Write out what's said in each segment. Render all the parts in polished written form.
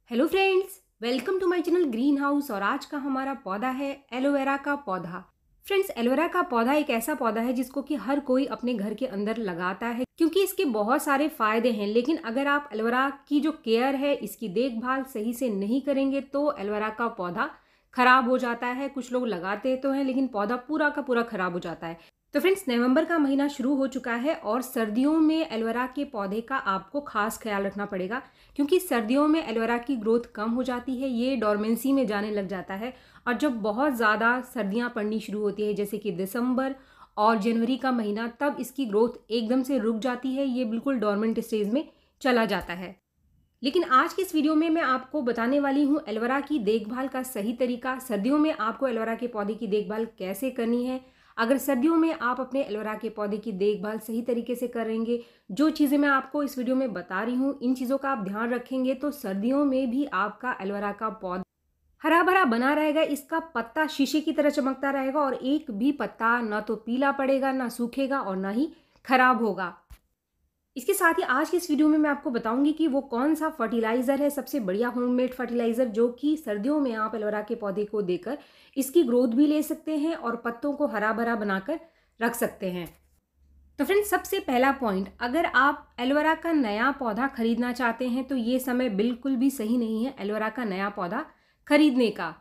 Hello friends, welcome to my channel green house. और आज का हमारा पौधा है एलोवेरा का पौधा। फ्रेंड्स, एलोवेरा का पौधा एक ऐसा पौधा है जिसको कि हर कोई अपने घर के अंदर लगाता है क्योंकि इसके बहुत सारे फायदे हैं। लेकिन अगर आप एलोवेरा की जो केयर है, इसकी देखभाल सही से नहीं करेंगे तो एलोवेरा का पौधा खराब हो जाता है। कुछ लोग लगाते तो हैं लेकिन पौधा पूरा का पूरा खराब हो जाता है। तो फ्रेंड्स, नवंबर का महीना शुरू हो चुका है और सर्दियों में एलोवेरा के पौधे का आपको खास ख्याल रखना पड़ेगा क्योंकि सर्दियों में एलोवेरा की ग्रोथ कम हो जाती है, ये डोरमेंसी में जाने लग जाता है। और जब बहुत ज़्यादा सर्दियां पड़नी शुरू होती है जैसे कि दिसंबर और जनवरी का महीना, तब इसकी ग्रोथ एकदम से रुक जाती है, ये बिल्कुल डोरमेंट स्टेज में चला जाता है। लेकिन आज की इस वीडियो में मैं आपको बताने वाली हूँ एलोवेरा की देखभाल का सही तरीका। सर्दियों में आपको एलोवेरा के पौधे की देखभाल कैसे करनी है। अगर सर्दियों में आप अपने एलोवेरा के पौधे की देखभाल सही तरीके से करेंगे, जो चीज़ें मैं आपको इस वीडियो में बता रही हूँ, इन चीज़ों का आप ध्यान रखेंगे तो सर्दियों में भी आपका एलोवेरा का पौधा हरा भरा बना रहेगा। इसका पत्ता शीशे की तरह चमकता रहेगा और एक भी पत्ता ना तो पीला पड़ेगा, ना सूखेगा और ना ही खराब होगा। इसके साथ ही आज की इस वीडियो में मैं आपको बताऊंगी कि वो कौन सा फर्टिलाइजर है सबसे बढ़िया होममेड फर्टिलाइजर, जो कि सर्दियों में आप एलोवेरा के पौधे को देकर इसकी ग्रोथ भी ले सकते हैं और पत्तों को हरा भरा बनाकर रख सकते हैं। तो फ्रेंड्स, सबसे पहला पॉइंट, अगर आप एलोवेरा का नया पौधा खरीदना चाहते हैं तो ये समय बिल्कुल भी सही नहीं है एलोवेरा का नया पौधा खरीदने का,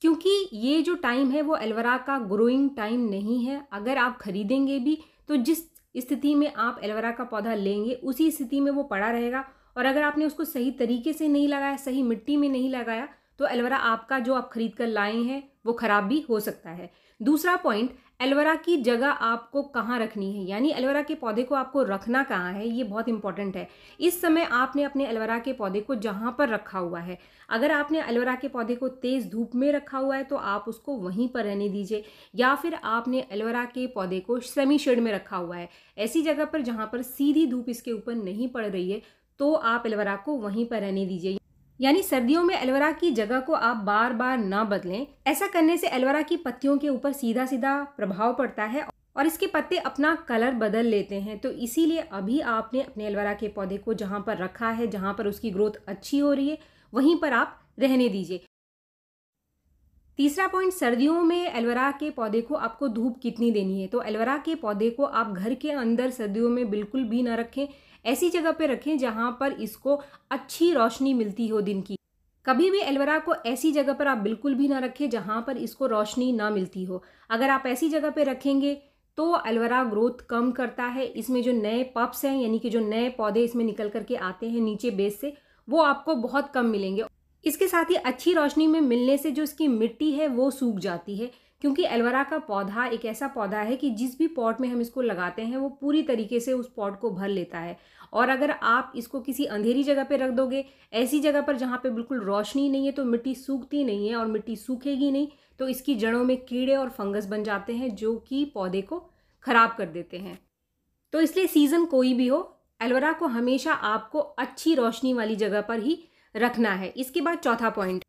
क्योंकि ये जो टाइम है वो एलोवेरा का ग्रोइंग टाइम नहीं है। अगर आप खरीदेंगे भी तो जिस स्थिति में आप एलोवेरा का पौधा लेंगे उसी स्थिति में वो पड़ा रहेगा, और अगर आपने उसको सही तरीके से नहीं लगाया, सही मिट्टी में नहीं लगाया, तो एलोवेरा आपका जो आप खरीद कर लाए हैं वो खराब भी हो सकता है। दूसरा पॉइंट, एलोवेरा की जगह आपको कहाँ रखनी है, यानी एलोवेरा के पौधे को आपको रखना कहाँ है, ये बहुत इंपॉर्टेंट है। इस समय आपने अपने एलोवेरा के पौधे को जहाँ पर रखा हुआ है, अगर आपने एलोवेरा के पौधे को तेज़ धूप में रखा हुआ है तो आप उसको वहीं पर रहने दीजिए, या फिर आपने एलोवेरा के पौधे को सेमी शेड में रखा हुआ है, ऐसी जगह पर जहाँ पर सीधी धूप इसके ऊपर नहीं पड़ रही है, तो आप एलोवेरा को वहीं पर रहने दीजिए। यानी सर्दियों में एलोवेरा की जगह को आप बार बार ना बदलें। ऐसा करने से एलोवेरा की पत्तियों के ऊपर सीधा सीधा प्रभाव पड़ता है और इसके पत्ते अपना कलर बदल लेते हैं। तो इसीलिए अभी आपने अपने एलोवेरा के पौधे को जहाँ पर रखा है, जहाँ पर उसकी ग्रोथ अच्छी हो रही है, वहीं पर आप रहने दीजिए। तीसरा पॉइंट, सर्दियों में एलोवेरा के पौधे को आपको धूप कितनी देनी है। तो एलोवेरा के पौधे को आप घर के अंदर सर्दियों में बिल्कुल भी ना रखें, ऐसी जगह पे रखें जहां पर इसको अच्छी रोशनी मिलती हो दिन की। कभी भी एलोवेरा को ऐसी जगह पर आप बिल्कुल भी ना रखें जहां पर इसको रोशनी ना मिलती हो। अगर आप ऐसी जगह पे रखेंगे तो एलोवेरा ग्रोथ कम करता है। इसमें जो नए पप्स हैं, यानी कि जो नए पौधे इसमें निकल करके आते हैं नीचे बेस से, वो आपको बहुत कम मिलेंगे। इसके साथ ही अच्छी रोशनी में मिलने से जो इसकी मिट्टी है वो सूख जाती है, क्योंकि एलोवेरा का पौधा एक ऐसा पौधा है कि जिस भी पॉट में हम इसको लगाते हैं वो पूरी तरीके से उस पॉट को भर लेता है। और अगर आप इसको किसी अंधेरी जगह पे रख दोगे, ऐसी जगह पर जहाँ पे बिल्कुल रोशनी नहीं है, तो मिट्टी सूखती नहीं है, और मिट्टी सूखेगी नहीं तो इसकी जड़ों में कीड़े और फंगस बन जाते हैं जो कि पौधे को खराब कर देते हैं। तो इसलिए सीजन कोई भी हो, एलोवेरा को हमेशा आपको अच्छी रोशनी वाली जगह पर ही रखना है। इसके बाद चौथा पॉइंट,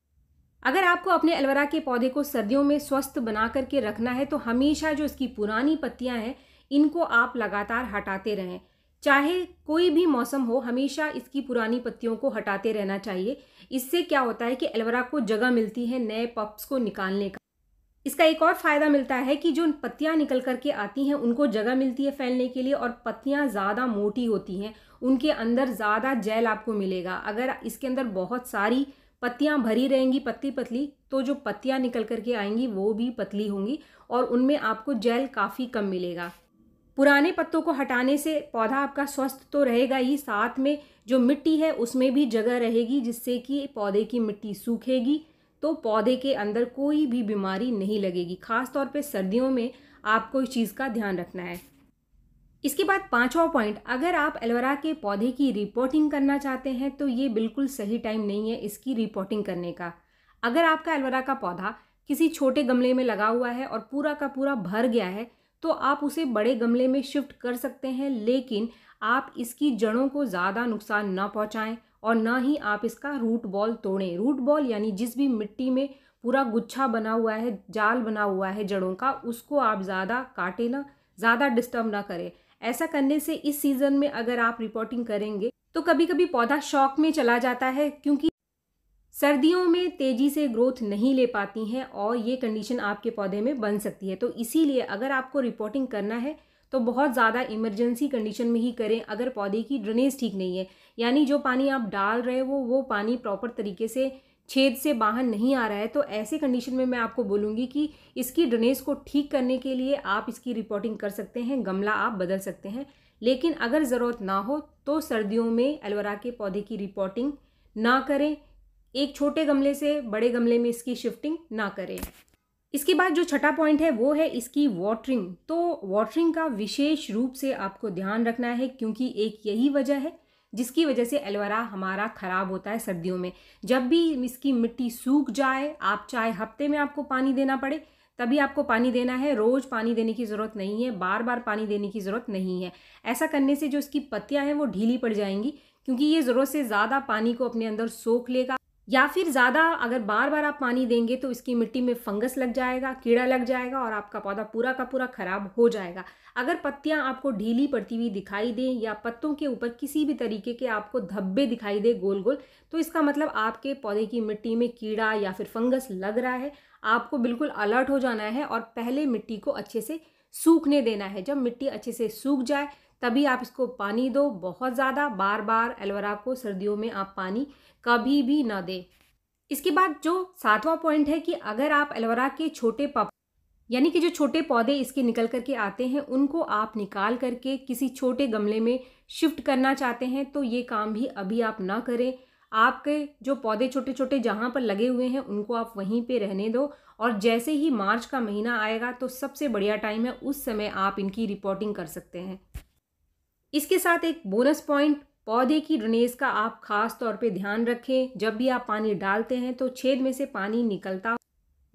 अगर आपको अपने एलोवेरा के पौधे को सर्दियों में स्वस्थ बना करके रखना है तो हमेशा जो इसकी पुरानी पत्तियां हैं इनको आप लगातार हटाते रहें। चाहे कोई भी मौसम हो, हमेशा इसकी पुरानी पत्तियों को हटाते रहना चाहिए। इससे क्या होता है कि एलोवेरा को जगह मिलती है नए पप्स को निकालने का। इसका एक और फायदा मिलता है कि जो पत्तियां निकल करके आती हैं उनको जगह मिलती है फैलने के लिए, और पत्तियां ज़्यादा मोटी होती हैं, उनके अंदर ज़्यादा जेल आपको मिलेगा। अगर इसके अंदर बहुत सारी पत्तियां भरी रहेंगी पतली पतली, तो जो पत्तियां निकल करके आएंगी वो भी पतली होंगी और उनमें आपको जेल काफ़ी कम मिलेगा। पुराने पत्तों को हटाने से पौधा आपका स्वस्थ तो रहेगा ही, साथ में जो मिट्टी है उसमें भी जगह रहेगी, जिससे कि पौधे की मिट्टी सूखेगी तो पौधे के अंदर कोई भी बीमारी नहीं लगेगी। खास तौर पे सर्दियों में आपको इस चीज़ का ध्यान रखना है। इसके बाद पांचवा पॉइंट, अगर आप एलोवेरा के पौधे की रिपोर्टिंग करना चाहते हैं तो ये बिल्कुल सही टाइम नहीं है इसकी रिपोर्टिंग करने का। अगर आपका एलोवेरा का पौधा किसी छोटे गमले में लगा हुआ है और पूरा का पूरा भर गया है तो आप उसे बड़े गमले में शिफ्ट कर सकते हैं, लेकिन आप इसकी जड़ों को ज़्यादा नुकसान न पहुँचाएँ और ना ही आप इसका रूट बॉल तोड़ें। रूट बॉल यानी जिस भी मिट्टी में पूरा गुच्छा बना हुआ है, जाल बना हुआ है जड़ों का, उसको आप ज़्यादा काटें ना, ज़्यादा डिस्टर्ब ना करें। ऐसा करने से इस सीज़न में अगर आप रिपोर्टिंग करेंगे तो कभी कभी पौधा शॉक में चला जाता है, क्योंकि सर्दियों में तेज़ी से ग्रोथ नहीं ले पाती हैं और ये कंडीशन आपके पौधे में बन सकती है। तो इसीलिए अगर आपको रिपोर्टिंग करना है तो बहुत ज़्यादा इमरजेंसी कंडीशन में ही करें, अगर पौधे की ड्रेनेज ठीक नहीं है, यानी जो पानी आप डाल रहे हो वो पानी प्रॉपर तरीके से छेद से बाहर नहीं आ रहा है, तो ऐसे कंडीशन में मैं आपको बोलूँगी कि इसकी ड्रेनेज को ठीक करने के लिए आप इसकी रिपोर्टिंग कर सकते हैं, गमला आप बदल सकते हैं। लेकिन अगर ज़रूरत ना हो तो सर्दियों में एलोवेरा के पौधे की रिपोर्टिंग ना करें, एक छोटे गमले से बड़े गमले में इसकी शिफ्टिंग ना करें। इसके बाद जो छठा पॉइंट है वो है इसकी वाटरिंग। तो वाटरिंग का विशेष रूप से आपको ध्यान रखना है, क्योंकि एक यही वजह है जिसकी वजह से एलोवेरा हमारा ख़राब होता है सर्दियों में। जब भी इसकी मिट्टी सूख जाए, आप चाहे हफ्ते में आपको पानी देना पड़े तभी आपको पानी देना है, रोज़ पानी देने की ज़रूरत नहीं है, बार बार पानी देने की ज़रूरत नहीं है। ऐसा करने से जो इसकी पत्तियां हैं वो ढीली पड़ जाएंगी, क्योंकि ये ज़रूरत से ज़्यादा पानी को अपने अंदर सोख लेगा। या फिर ज़्यादा अगर बार बार आप पानी देंगे तो इसकी मिट्टी में फंगस लग जाएगा, कीड़ा लग जाएगा और आपका पौधा पूरा का पूरा खराब हो जाएगा। अगर पत्तियां आपको ढीली पड़ती हुई दिखाई दें या पत्तों के ऊपर किसी भी तरीके के आपको धब्बे दिखाई दे गोल गोल, तो इसका मतलब आपके पौधे की मिट्टी में कीड़ा या फिर फंगस लग रहा है। आपको बिल्कुल अलर्ट हो जाना है और पहले मिट्टी को अच्छे से सूखने देना है। जब मिट्टी अच्छे से सूख जाए तभी आप इसको पानी दो। बहुत ज़्यादा बार बार एलोवेरा को सर्दियों में आप पानी कभी भी ना दें। इसके बाद जो सातवां पॉइंट है कि अगर आप एलोवेरा के छोटे पप यानी कि जो छोटे पौधे इसके निकल करके आते हैं उनको आप निकाल करके किसी छोटे गमले में शिफ्ट करना चाहते हैं, तो ये काम भी अभी आप ना करें। आपके जो पौधे छोटे छोटे जहाँ पर लगे हुए हैं उनको आप वहीं पे रहने दो, और जैसे ही मार्च का महीना आएगा तो सबसे बढ़िया टाइम है, उस समय आप इनकी रिपोर्टिंग कर सकते हैं। इसके साथ एक बोनस पॉइंट, पौधे की ड्रेनेज का आप खास तौर पे ध्यान रखें। जब भी आप पानी डालते हैं तो छेद में से पानी निकलता,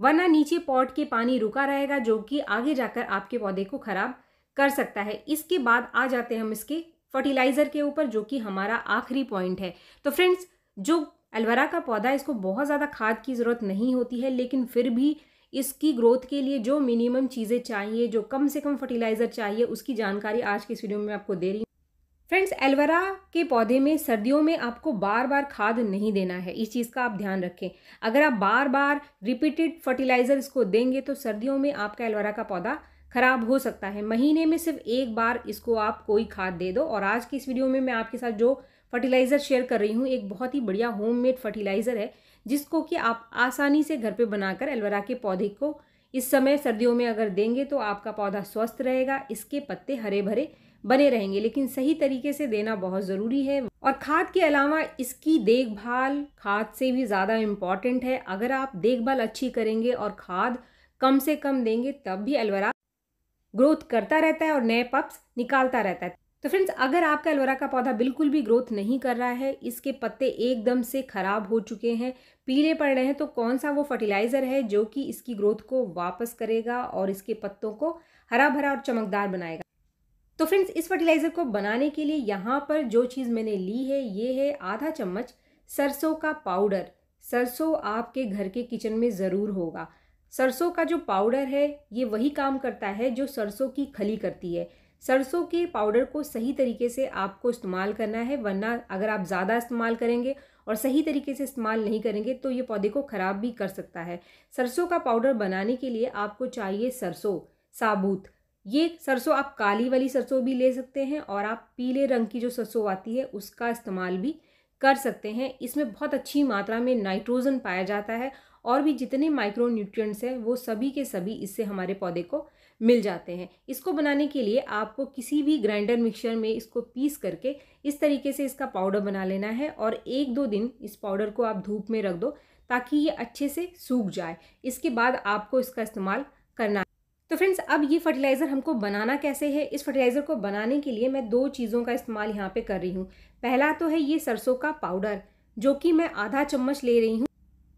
वरना नीचे पॉट के पानी रुका रहेगा जो कि आगे जाकर आपके पौधे को खराब कर सकता है। इसके बाद आ जाते हैं हम इसके फर्टिलाइज़र के ऊपर, जो कि हमारा आखिरी पॉइंट है। तो फ्रेंड्स, जो एलोवेरा का पौधा है इसको बहुत ज़्यादा खाद की ज़रूरत नहीं होती है, लेकिन फिर भी इसकी ग्रोथ के लिए जो मिनिमम चीज़ें चाहिए, जो कम से कम फर्टिलाइज़र चाहिए, उसकी जानकारी आज की इस वीडियो में आपको दे रही हूँ। फ्रेंड्स, एलोवेरा के पौधे में सर्दियों में आपको बार बार खाद नहीं देना है, इस चीज़ का आप ध्यान रखें। अगर आप बार बार रिपीटेड फर्टिलाइज़र इसको देंगे तो सर्दियों में आपका एलोवेरा का पौधा खराब हो सकता है। महीने में सिर्फ एक बार इसको आप कोई खाद दे दो। और आज की इस वीडियो में मैं आपके साथ जो फर्टिलाइज़र शेयर कर रही हूँ एक बहुत ही बढ़िया होममेड फर्टिलाइज़र है, जिसको कि आप आसानी से घर पे बनाकर एलोवेरा के पौधे को इस समय सर्दियों में अगर देंगे तो आपका पौधा स्वस्थ रहेगा, इसके पत्ते हरे भरे बने रहेंगे। लेकिन सही तरीके से देना बहुत ज़रूरी है, और खाद के अलावा इसकी देखभाल खाद से भी ज़्यादा इम्पॉर्टेंट है। अगर आप देखभाल अच्छी करेंगे और खाद कम से कम देंगे तब भी एलोवेरा ग्रोथ करता रहता है और नए पप्स निकालता रहता है। तो फ्रेंड्स, अगर आपका एलोवेरा का पौधा बिल्कुल भी ग्रोथ नहीं कर रहा है, इसके पत्ते एकदम से खराब हो चुके हैं, पीले पड़ रहे हैं, तो कौन सा वो फर्टिलाइज़र है जो कि इसकी ग्रोथ को वापस करेगा और इसके पत्तों को हरा भरा और चमकदार बनाएगा? तो फ्रेंड्स, इस फर्टिलाइज़र को बनाने के लिए यहाँ पर जो चीज़ मैंने ली है ये है आधा चम्मच सरसों का पाउडर। सरसों आपके घर के किचन में ज़रूर होगा। सरसों का जो पाउडर है ये वही काम करता है जो सरसों की खली करती है। सरसों के पाउडर को सही तरीके से आपको इस्तेमाल करना है, वरना अगर आप ज़्यादा इस्तेमाल करेंगे और सही तरीके से इस्तेमाल नहीं करेंगे तो ये पौधे को ख़राब भी कर सकता है। सरसों का पाउडर बनाने के लिए आपको चाहिए सरसों साबुत। ये सरसों आप काली वाली सरसों भी ले सकते हैं और आप पीले रंग की जो सरसों आती है उसका इस्तेमाल भी कर सकते हैं। इसमें बहुत अच्छी मात्रा में नाइट्रोजन पाया जाता है और भी जितने माइक्रो न्यूट्रिएंट्स हैं वो सभी के सभी इससे हमारे पौधे को मिल जाते हैं। इसको बनाने के लिए आपको किसी भी ग्राइंडर मिक्सचर में इसको पीस करके इस तरीके से इसका पाउडर बना लेना है, और 1-2 दिन इस पाउडर को आप धूप में रख दो ताकि ये अच्छे से सूख जाए। इसके बाद आपको इसका इस्तेमाल करना है। तो फ्रेंड्स, अब ये फर्टिलाइज़र हमको बनाना कैसे है? इस फर्टिलाइज़र को बनाने के लिए मैं 2 चीज़ों का इस्तेमाल यहाँ पे कर रही हूँ। पहला तो है ये सरसों का पाउडर, जो कि मैं आधा चम्मच ले रही हूँ,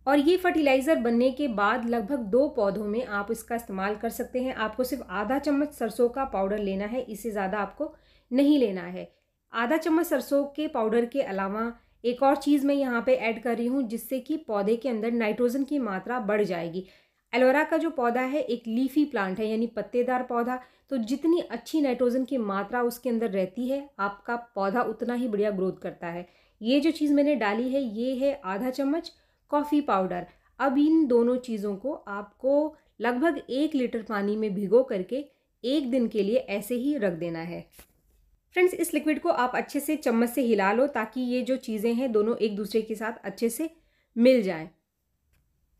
और ये फर्टिलाइज़र बनने के बाद लगभग 2 पौधों में आप इसका इस्तेमाल कर सकते हैं। आपको सिर्फ आधा चम्मच सरसों का पाउडर लेना है, इससे ज़्यादा आपको नहीं लेना है। आधा चम्मच सरसों के पाउडर के अलावा एक और चीज़ मैं यहाँ पे ऐड कर रही हूँ, जिससे कि पौधे के अंदर नाइट्रोजन की मात्रा बढ़ जाएगी। एलोवेरा का जो पौधा है एक लीफी प्लांट है, यानी पत्तेदार पौधा, तो जितनी अच्छी नाइट्रोजन की मात्रा उसके अंदर रहती है आपका पौधा उतना ही बढ़िया ग्रोथ करता है। ये जो चीज़ मैंने डाली है ये है आधा चम्मच कॉफ़ी पाउडर। अब इन दोनों चीज़ों को आपको लगभग 1 लीटर पानी में भिगो करके 1 दिन के लिए ऐसे ही रख देना है। फ्रेंड्स, इस लिक्विड को आप अच्छे से चम्मच से हिला लो ताकि ये जो चीज़ें हैं दोनों एक दूसरे के साथ अच्छे से मिल जाएं।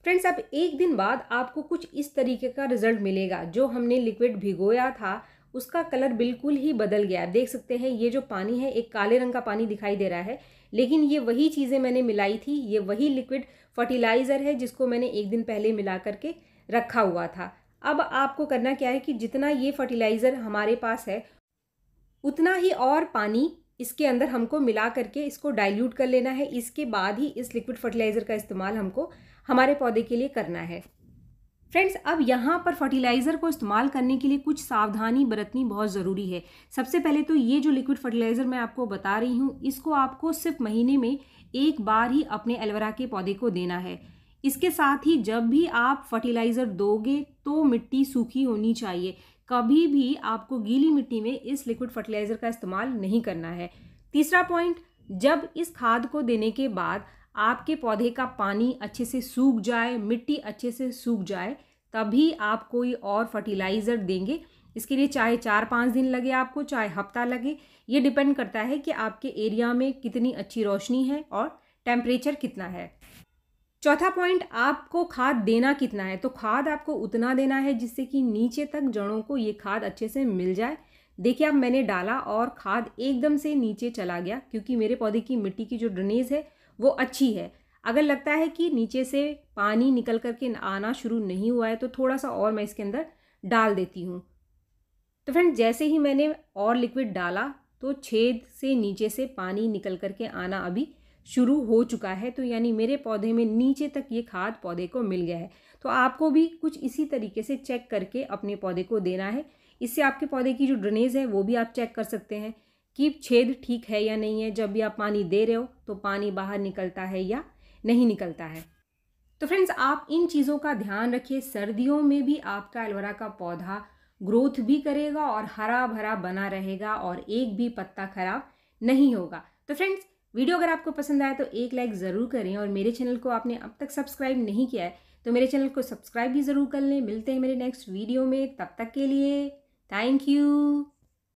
फ्रेंड्स, अब 1 दिन बाद आपको कुछ इस तरीके का रिजल्ट मिलेगा। जो हमने लिक्विड भिगोया था उसका कलर बिल्कुल ही बदल गया। देख सकते हैं ये जो पानी है एक काले रंग का पानी दिखाई दे रहा है, लेकिन ये वही चीज़ें मैंने मिलाई थी। ये वही लिक्विड फर्टिलाइज़र है जिसको मैंने 1 दिन पहले मिला करके रखा हुआ था। अब आपको करना क्या है कि जितना ये फर्टिलाइज़र हमारे पास है उतना ही और पानी इसके अंदर हमको मिला करके इसको डाइल्यूट कर लेना है। इसके बाद ही इस लिक्विड फर्टिलाइज़र का इस्तेमाल हमको हमारे पौधे के लिए करना है। फ्रेंड्स, अब यहाँ पर फर्टिलाइज़र को इस्तेमाल करने के लिए कुछ सावधानी बरतनी बहुत ज़रूरी है। सबसे पहले तो ये जो लिक्विड फर्टिलाइज़र मैं आपको बता रही हूँ इसको आपको सिर्फ महीने में 1 बार ही अपने एलोवेरा के पौधे को देना है। इसके साथ ही जब भी आप फर्टिलाइज़र दोगे तो मिट्टी सूखी होनी चाहिए। कभी भी आपको गीली मिट्टी में इस लिक्विड फर्टिलाइज़र का इस्तेमाल नहीं करना है। तीसरा पॉइंट, जब इस खाद को देने के बाद आपके पौधे का पानी अच्छे से सूख जाए, मिट्टी अच्छे से सूख जाए, तभी आप कोई और फर्टिलाइज़र देंगे। इसके लिए चाहे 4-5 दिन लगे आपको, चाहे हफ्ता लगे, ये डिपेंड करता है कि आपके एरिया में कितनी अच्छी रोशनी है और टेम्परेचर कितना है। चौथा पॉइंट, आपको खाद देना कितना है। तो खाद आपको उतना देना है जिससे कि नीचे तक जड़ों को ये खाद अच्छे से मिल जाए। देखिए, अब मैंने डाला और खाद एकदम से नीचे चला गया क्योंकि मेरे पौधे की मिट्टी की जो ड्रेनेज है वो अच्छी है। अगर लगता है कि नीचे से पानी निकल करके आना शुरू नहीं हुआ है तो थोड़ा सा और मैं इसके अंदर डाल देती हूँ। तो फ्रेंड, जैसे ही मैंने और लिक्विड डाला तो छेद से नीचे से पानी निकल करके आना अभी शुरू हो चुका है। तो यानी मेरे पौधे में नीचे तक ये खाद पौधे को मिल गया है। तो आपको भी कुछ इसी तरीके से चेक करके अपने पौधे को देना है। इससे आपके पौधे की जो ड्रेनेज है वो भी आप चेक कर सकते हैं कि छेद ठीक है या नहीं है। जब भी आप पानी दे रहे हो तो पानी बाहर निकलता है या नहीं निकलता है। तो फ्रेंड्स, आप इन चीज़ों का ध्यान रखिए। सर्दियों में भी आपका एलोवेरा का पौधा ग्रोथ भी करेगा और हरा भरा बना रहेगा और एक भी पत्ता खराब नहीं होगा। तो फ्रेंड्स, वीडियो अगर आपको पसंद आया तो एक लाइक ज़रूर करें और मेरे चैनल को आपने अब तक सब्सक्राइब नहीं किया है तो मेरे चैनल को सब्सक्राइब भी ज़रूर कर लें। मिलते हैं मेरे नेक्स्ट वीडियो में, तब तक के लिए थैंक यू।